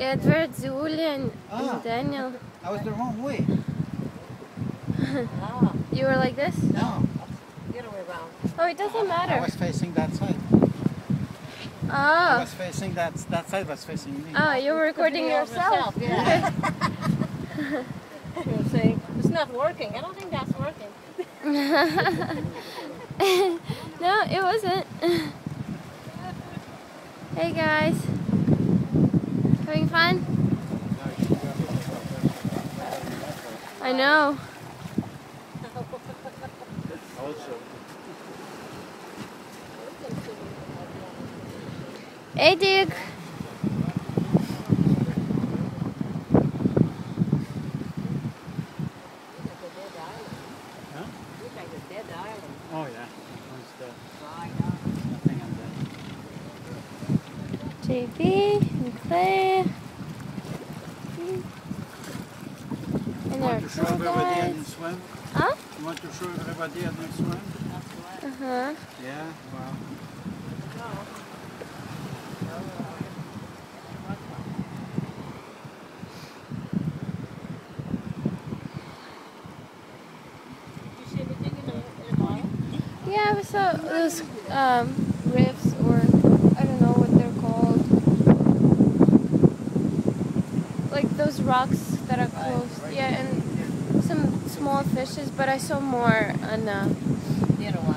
Edward, Julia, and Daniel. I was the wrong way. You were like this? No. The other way around. Oh, it doesn't matter. I was facing that side. Oh. I was facing that side was facing me. Oh, you were recording yourself. Yeah. You were saying, it's not working. I don't think that's working. No, it wasn't. Hey guys. Having fun? I know. Hey Dick. Oh yeah. Nothing on that. JB and Claire. And our Want to show two everybody I guys. didn't swim? Huh? You want to show everybody I didn't swim? Uh-huh. Yeah, well. Yeah, we saw those reefs, or I don't know what they're called. Like those rocks that are close. Yeah, and some small fishes, but I saw more on The other one.